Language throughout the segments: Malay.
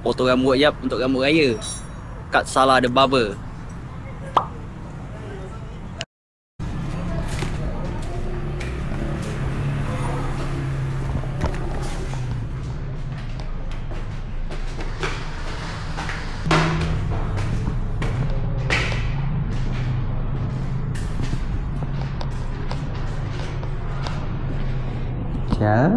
Potong rambut jap untuk rambut raya. Kat Salah the Barber. Siap.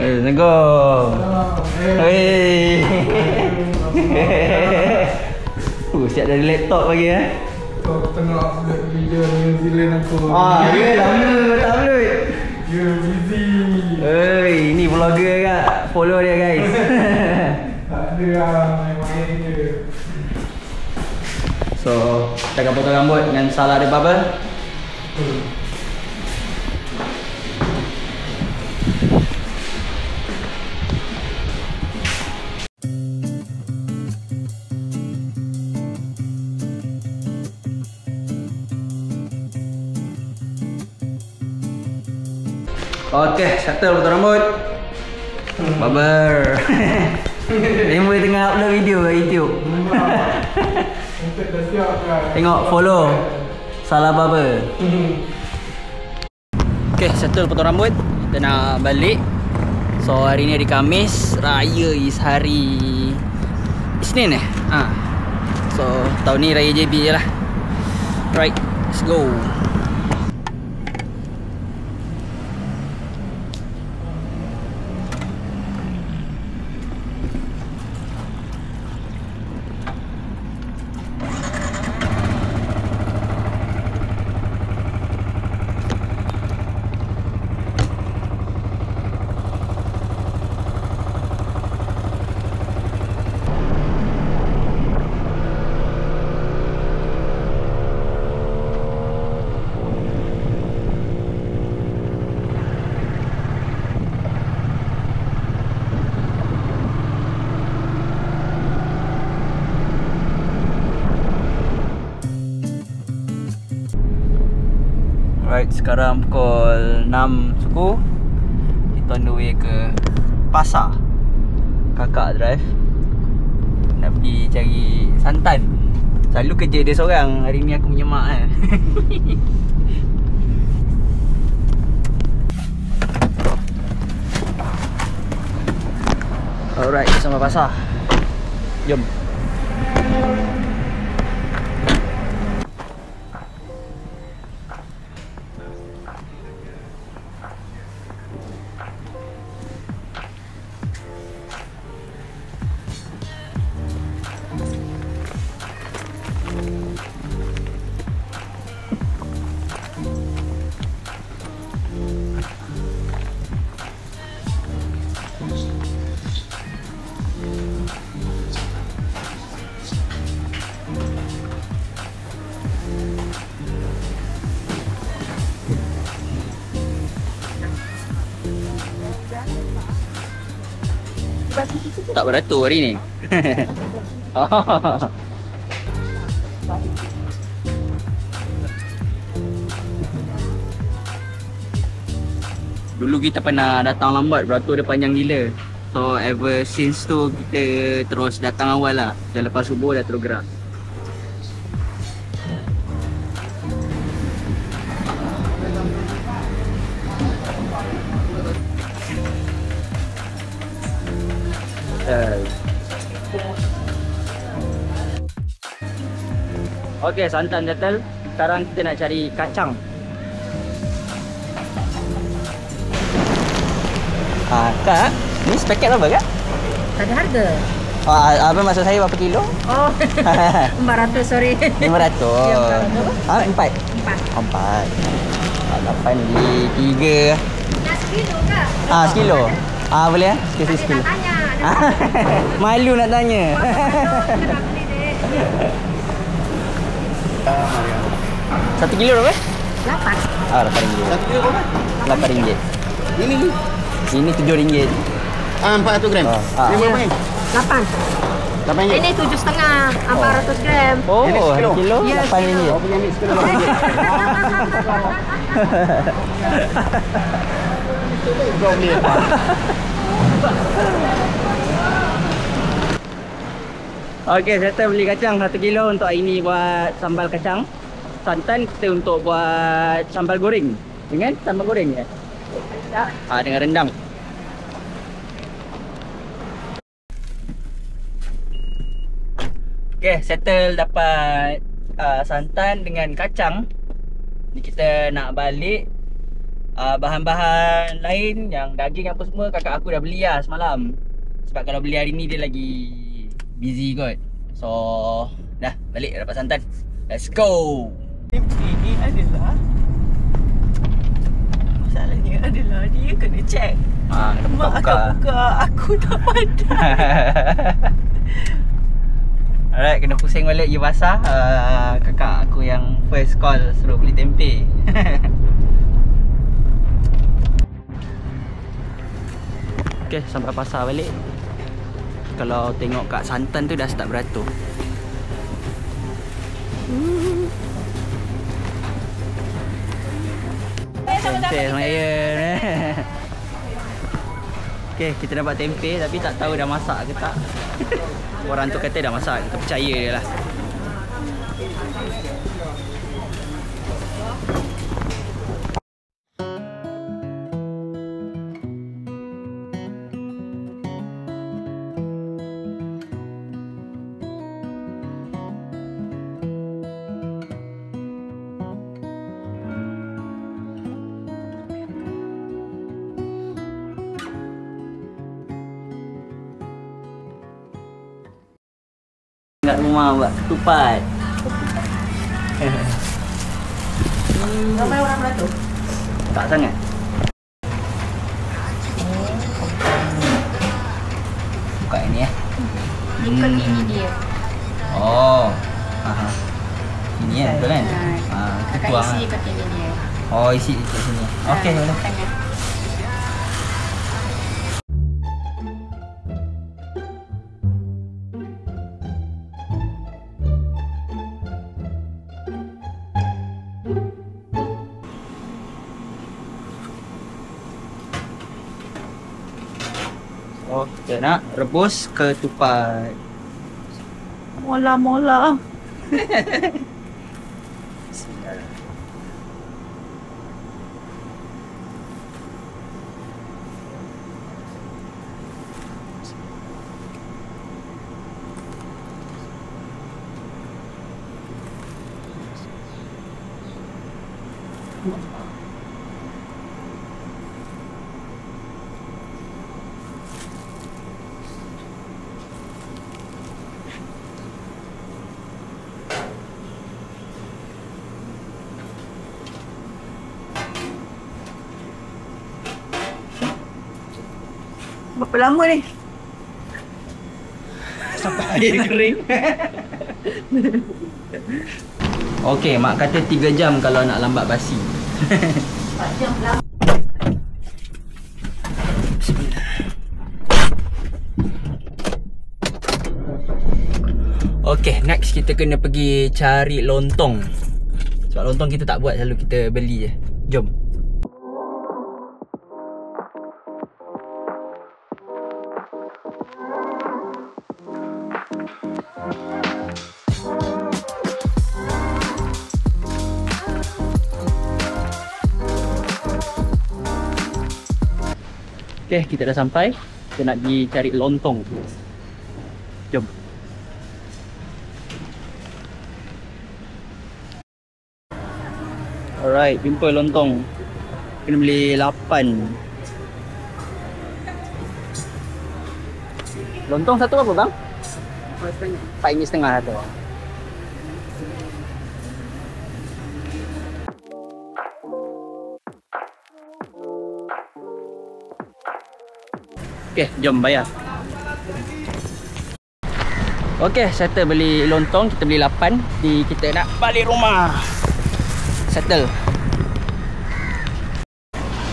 Assalamualaikum. Hei. Siap dari laptop pagi Kau tengok upload video New Zealand aku. Ya lama tak upload. You busy. Hei, ni vlogger kak. Follow dia guys. Tak ada lah, main-main je. So, kita akan potong rambut dengan Salah the Barber. Okey, settle potong rambut. Barber. Member tengah upload video kat YouTube. Dah siap kan? Tengok, follow Salah Barber. Okay, settle potong rambut. Kita nak balik. So hari ni hari Khamis. Raya is hari Isnin So tahun ni Raya JB je lah. Right, let's go. Right, sekarang pukul 6 suku. Kita on the way ke pasar. Kakak drive. Nak pergi cari santan. Selalu kerja dia seorang. Hari ni aku menyemak Alright, sampai pasar. Jom. Tak beratur hari ni. Dulu kita pernah datang lambat, beratur dia panjang gila. So ever since tu kita terus datang awal lah. Dan lepas subuh dah terus gerak. Okey, santan settle. Sekarang kita nak cari kacang. Kak, ni sepaket berapa kak? Tak ada harga. Apa maksud saya berapa kilo? Oh, 500 sorry. 500. Ya, 4? 4. 8 di 3. Nak sekilo kak? Sekilo. Boleh ya? Sekilo sekilo. Nak tanya. Malu nak tanya. Satu kilo berapa? 8. RM8. Satu kilo berapa? RM8. Ini RM7. 400 gram. Ini berapa ni? 8. 8 Ini 7,5, 400 gram. Oh, Ini sekilo. kilo Ya, RM8. Kau punya ni sekilo RM8. Kau beli apa? Okey, saya beli kacang 1 kilo untuk hari ni buat sambal kacang. Santan kita untuk buat sambal goreng. Dengan sambal goreng ya? Dengan rendang. Okey, settle dapat santan dengan kacang. Ni kita nak balik bahan-bahan lain yang daging apa semua kakak aku dah beli lah semalam. Sebab kalau beli hari ni dia lagi busy kot. So dah balik dapat santan. Let's go. Ini adalah masalahnya adalah dia kena check. Kena Mak buka-buka. akan buka, aku tak pandai. Alright, kena pusing balik je basah. Kakak aku yang first call suruh beli tempe. Okay, sampai pasar balik. Kalau tengok kat santan tu dah start beratur. Tempe sama saya. Okay, kita dapat tempe tapi tak tahu dah masak ke tak. Orang tu kata dah masak, kita percaya dia lah. Kat rumah buat ketupat. Ramai orang beratur. Tak sangat. Buka ini ya. Ikut ini dia. Oh. Ini ya, betul kan? Kakak Ketuang isi lah. ikut ini dia. Oh, isi kat sini. Okey, boleh. Tengah. Oh, kita nak rebus ketupat. Mola-mola. Berapa lama ni? Sampai air kering. Okey, mak kata 3 jam kalau nak lambat basi. 4 jam lah. Okey, next kita kena pergi cari lontong. Sebab lontong kita tak buat, selalu kita beli je. Jom. Okay, kita dah sampai. Kita nak pergi cari lontong. Jom. Alright, jumpa lontong. Kena beli 8. Lontong satu berapa bang? RM4.5 satu. Okay, jom bayar. Okay, settle beli lontong. Kita beli 8. Jadi kita nak balik rumah. Settle.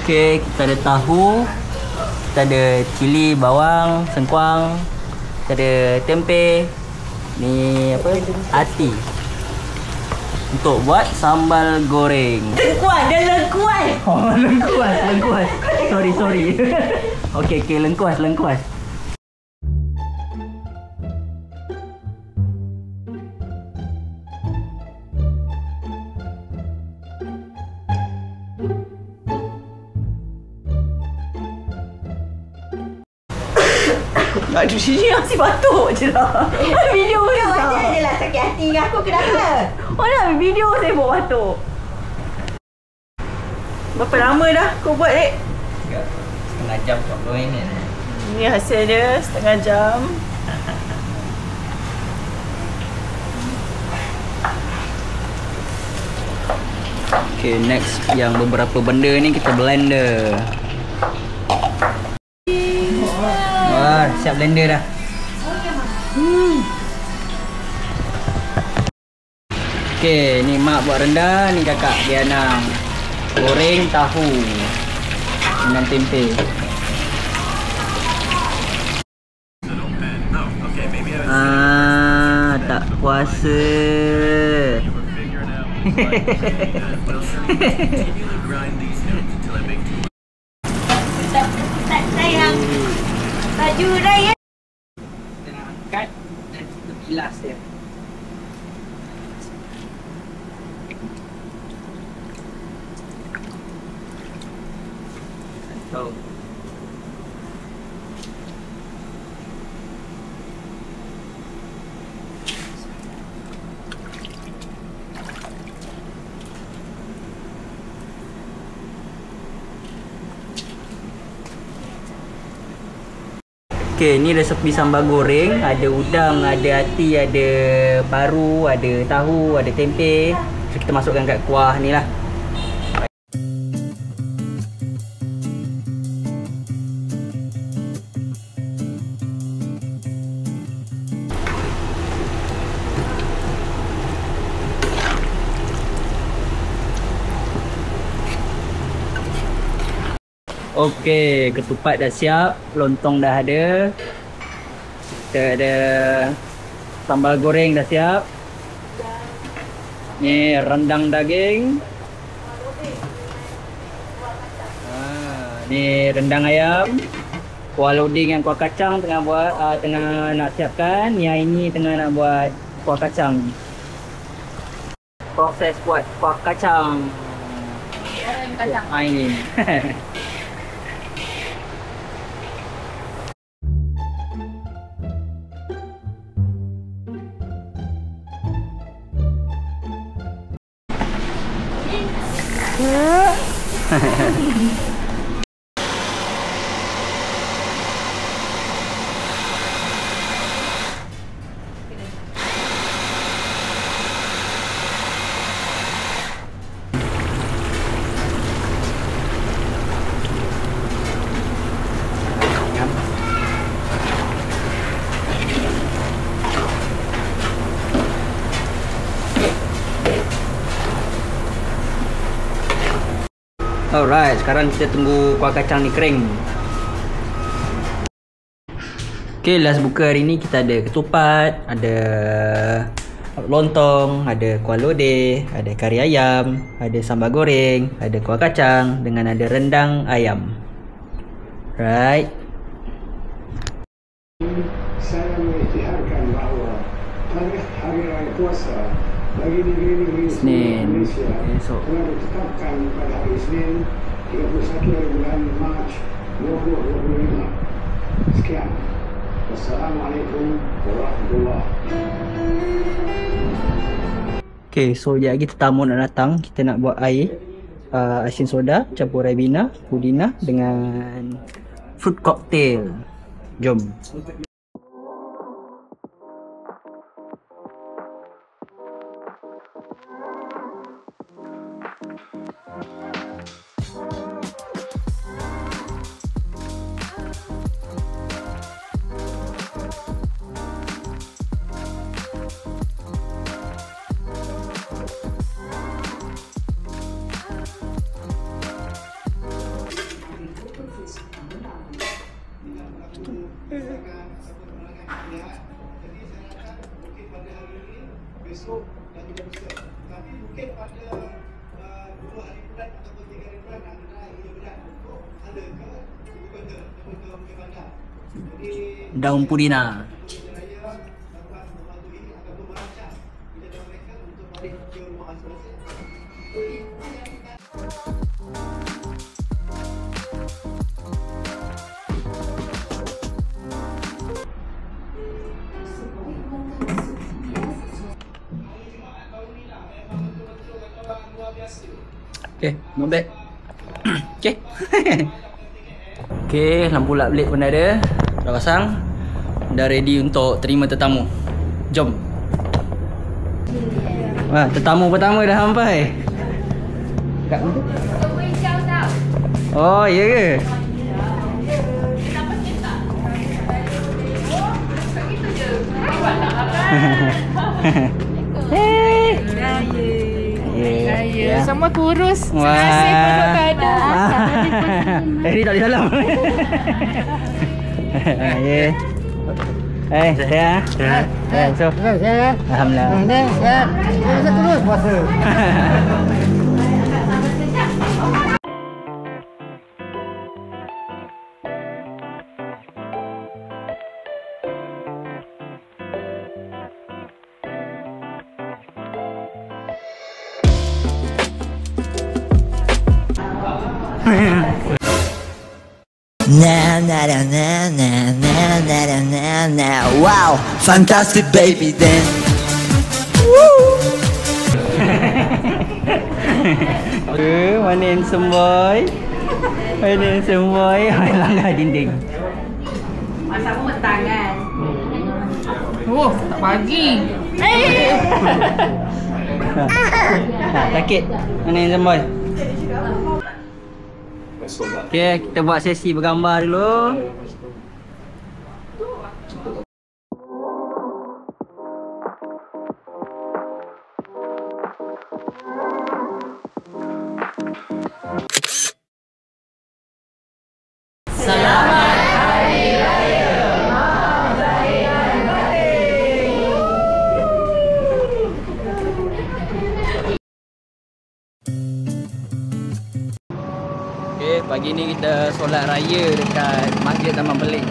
Okay, kita ada tahu. Kita ada cili, bawang, sengkuang. Kita ada tempe. Ni apa? Ati. untuk buat sambal goreng. Lengkuas, dia lengkuas. Oh, lengkuas. Sorry. Okey, lengkuas. Aduh, sini masih batuk je lah. Video Kau besar. ada je lah sakit hati dengan aku, kenapa? Mana video saya buat batuk. Berapa lama dah kau buat, Dek? Setengah jam 40 minit. Ini hasil dia, setengah jam. Okay, next yang beberapa benda ni kita blender. Wah, siap blender dah. Okay, ni mak buat rendang, ni kakak Diana goreng tahu dengan tempe. Tak puasa. Tak sayang. Baju raya. Kita nak angkat dan kita bilas dia. So, okay, ni resepi sambal goreng. Ada udang, ada hati, ada paru, ada tahu, ada tempe. So, kita masukkan kat kuah ni lah. Okey, ketupat dah siap, lontong dah ada. Kita ada sambal goreng dah siap. Ni rendang daging. Ni rendang ayam. Kuah loading yang kuah kacang tengah buat, tengah nak siapkan. Yang ini tengah nak buat kuah kacang. Proses buat kuah kacang. Kacang. Ini. Alright, sekarang kita tunggu kuah kacang ni kering. Okay, last buka hari ni kita ada ketupat, ada lontong, ada kuah lodeh, ada kari ayam, ada sambal goreng, ada kuah kacang dengan ada rendang ayam. Right. Saya mengisytiharkan bahawa tarikh hari raya puasa bagi negeri-negeri Isnin. Malaysia Esok. telah ditetapkan pada hari Isnin 31 hari bulan Mac 2025. Sekian. Wassalamualaikum warahmatullahi wabarakatuh. Okay, so sekejap lagi tetamu nak datang. Kita nak buat air asin soda campur ribena, pudina dengan fruit cocktail. Jom. Besok dan juga besok. Tapi daun purina. Okay, not bad. Okay. Okay, lampu lap led pun dah ada. Dah pasang. Dah ready untuk terima tetamu. Jom. Wah, tetamu pertama dah sampai. Kat mana tu? Oh, ya ke? Raya. Semua kurus. Wah. Senasib pun tak ada. Ni tak boleh salam. Ya. Saya. So. Alhamdulillah. Saya terus puasa. Na na na na na na na na na. Wow, fantastic baby then. Mana handsome boy? Mana handsome boy? Langgar dinding. Masa pun mentang kan. Oh, tak bagi. Sakit. Mana handsome boy? Okay, kita buat sesi bergambar dulu. Okay, pagi ni kita solat raya dekat Masjid Taman Peling.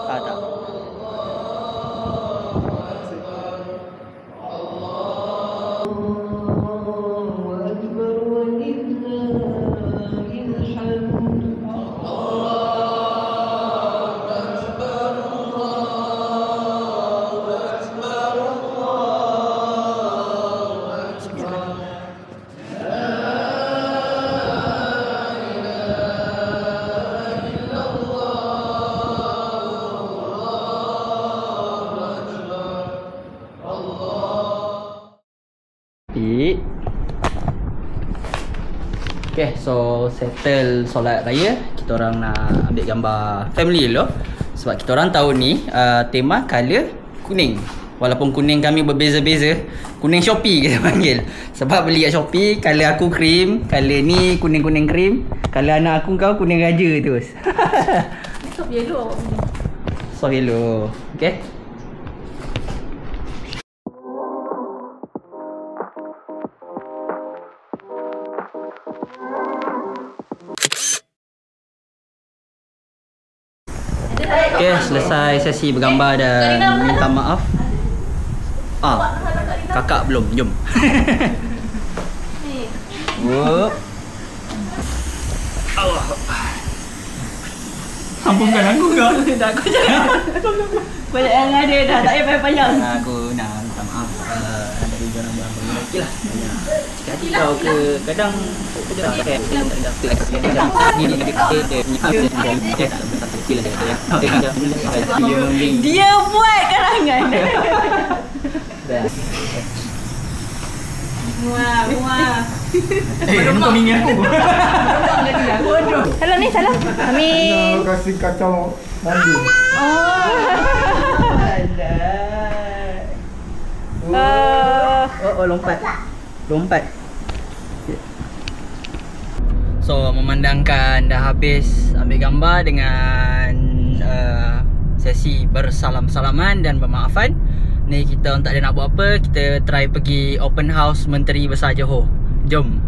Tak. Okay, so settle solat raya, kita orang nak ambil gambar family dulu. Sebab kita orang tahun ni tema colour kuning. Walaupun kuning kami berbeza-beza, kuning Shopee kita panggil. Sebab beli kat Shopee, colour aku krim, colour ni kuning-kuning krim, colour anak aku kau kuning raja terus. Soft yellow. Soft yellow. Okay. Okay, selesai sesi bergambar dan minta maaf. Kakak belum, jom. Ni. Wup. Sambungkan aku kau. Dah aku jangan. Banyak yang ada dah, tak payah panjang. Aku nak minta maaf dari orang yang okey lah. Cakap hati kau ke kadang kita tak pakai Dia buat karangan. Muah. Kau mingat aku. Bodoh. Salam ni, salam. Amin. Kau kasih kacau mandi. Lompat. So memandangkan dah habis ambil gambar dengan sesi bersalam-salaman dan bermaafan, ni kita tak ada nak buat apa, kita try pergi open house Menteri Besar Johor. Jom.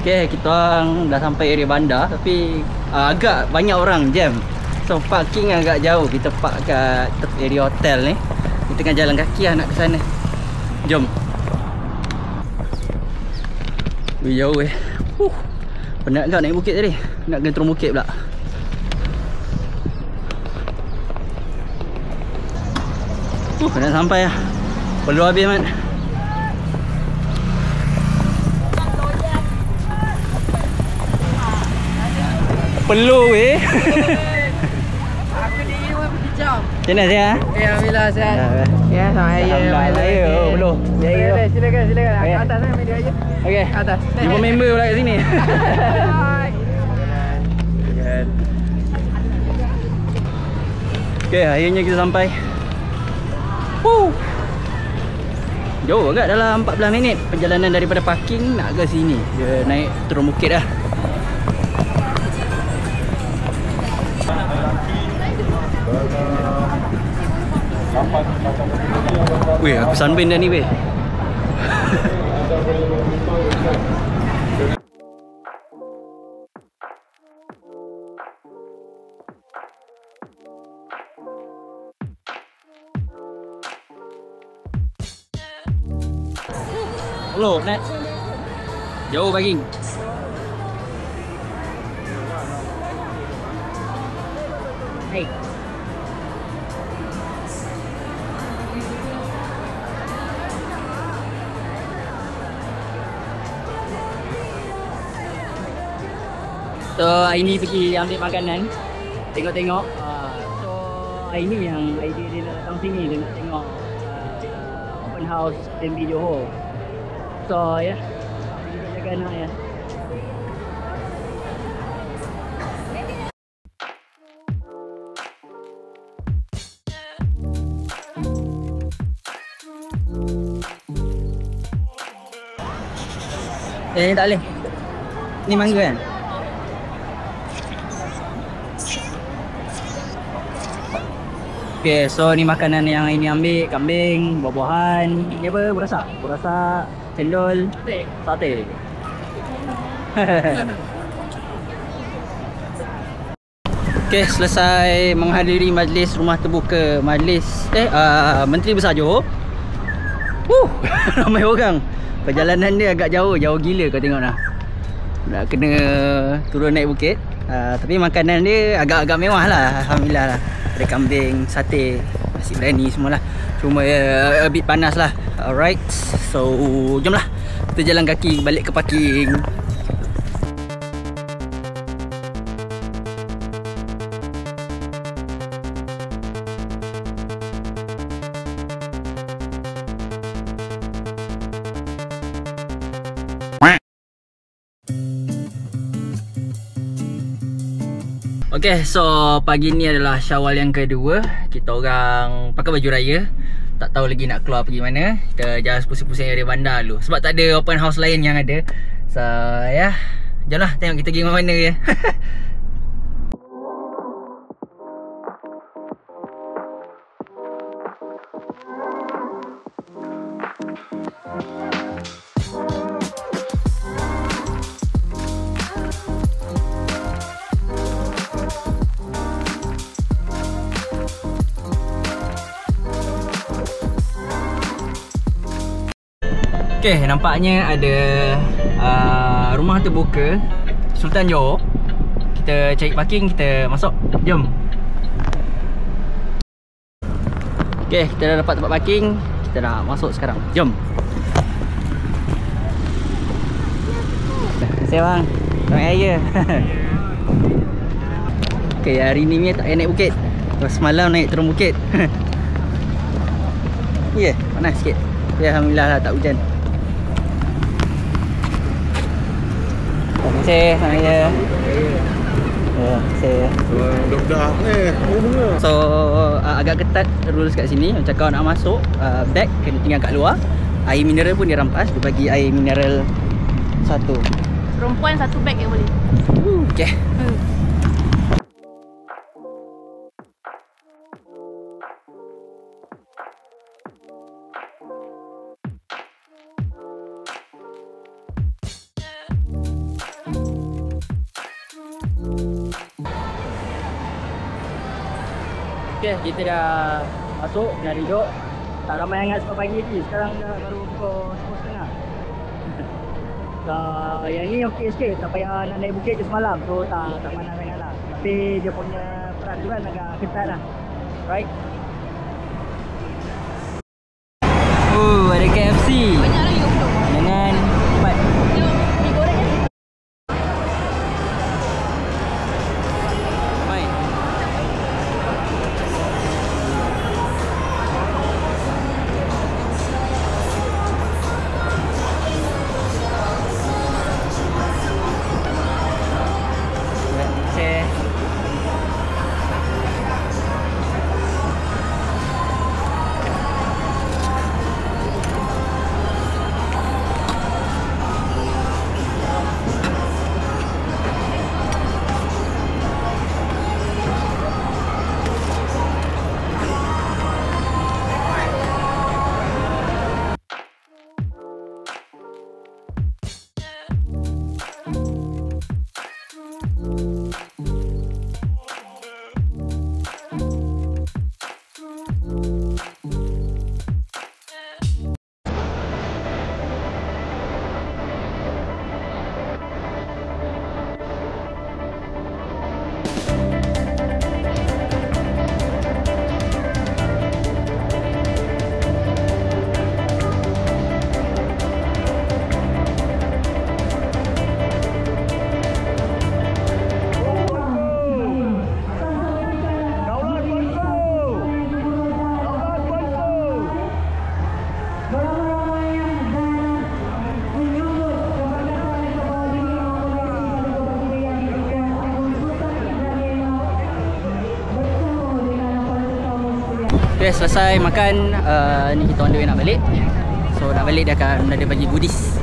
Okay, kita orang dah sampai area bandar tapi agak banyak orang jam. So parking agak jauh. Kita park kat area hotel ni. Kita tengah jalan kaki lah nak ke sana. Jom. Jauh penat kau naik bukit tadi. Nak kena turun bukit pula. Penat sampai lah. Perlu habis mat. Perlu Aku diri pun berkicau. Macam mana sihat? Ya, Alhamdulillah sihat. Ya, sama saya. Alhamdulillah saya. Perlu. Silakan. Okey. Kat atas media aja. Okey. Atas. Jumpa member pula kat sini. Okey, akhirnya kita sampai. Jauh agak, dalam 14 minit perjalanan daripada parking nak ke sini. Dia naik turun bukit dah. Weh, aku sunburn dah ni weh. Hello, Nat. Jauh pagi. Hey. So hari ni pergi ambil makanan, tengok-tengok. So hari ni yang idea dia datang sini, dia nak tengok open house MB Johor. So ya, jaga anak ya. Tak boleh. Ni mangga kan? Okay, so ni makanan yang ini ambil, kambing, buah-buahan, ni apa? Burasak, cendol, sate. Okay, selesai menghadiri majlis rumah terbuka Menteri Besar Johor. Ramai orang. Perjalanan dia agak jauh gila kau tengok dah. Nak kena turun naik bukit. Tapi makanan dia agak-agak mewah lah, alhamdulillah lah. Ada kambing, sate, nasi biryani semualah. Cuma a bit panas lah. Alright, so jomlah kita jalan kaki balik ke parking. Okay, so pagi ni adalah Syawal yang kedua. Kita orang pakai baju raya. Tak tahu lagi nak keluar pergi mana. Kita jalan pusing-pusing area bandar dulu. Sebab tak ada open house lain yang ada. So, ya. Jomlah tengok kita pergi mana ya. Okay, nampaknya ada rumah terbuka Sultan Johor. Kita cari parking, kita masuk. Jom. Okay, kita dah dapat tempat parking. Kita nak masuk sekarang. Jom. Terima kasih bang. Selamat Hari Raya. Okay, hari ni tak payah naik bukit. Semalam naik turun bukit. Ya, panas sikit. Ya, alhamdulillah lah, tak hujan. Terima kasih. Selamat Hari Raya. Terima kasih. Dah bunga. So agak ketat rules kat sini. Macam kau nak masuk, bag kena tinggal kat luar. Air mineral pun dia rampas. Dia bagi air mineral satu. Perempuan satu beg yang boleh. Okay. Okay, kita dah masuk, dah duduk. Tak ramai hangat sebab pagi lagi. Sekarang dah baru pukul 10.30. Yang ni okey sikit, tak payah nak naik bukit je semalam. So tak mana sangat lah. Tapi dia punya peraturan agak ketat lah. Right? Ada KFC. Banyak lagi untuk. Dengan empat. Mi goreng ni. Baik. Okay, selesai makan, ni kita on the way nak balik. So nak balik dia akan ada bagi goodies.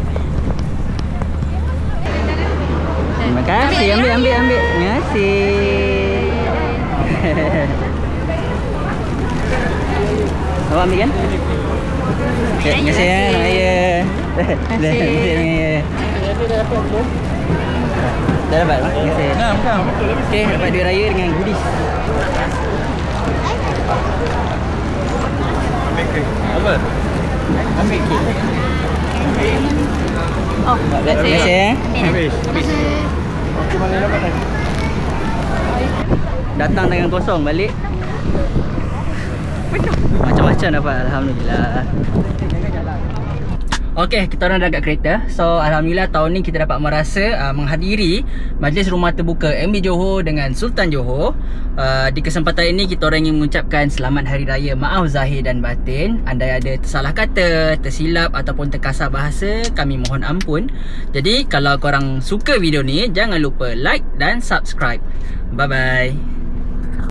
Terima kasih, ambil. Terima kasih. Awak ambil kan? Okay, terima kasih ya. Terima kasih. Dah dapat? Terima kasih. Okay, dapat duit raya dengan goodies. Apa? Ambil kek. Oh, terima kasih ya. Habis. Okey, mana dapat dah? Datang dengan kosong, balik macam-macam dapat, alhamdulillah. Okey, kita orang dah dekat kereta. So alhamdulillah tahun ni kita dapat merasa menghadiri majlis rumah terbuka MB Johor dengan Sultan Johor. Di kesempatan ini kita orang ingin mengucapkan selamat hari raya, maaf zahir dan batin. Andai ada tersalah kata, tersilap ataupun terkasar bahasa, kami mohon ampun. Jadi kalau korang suka video ni, jangan lupa like dan subscribe. Bye bye.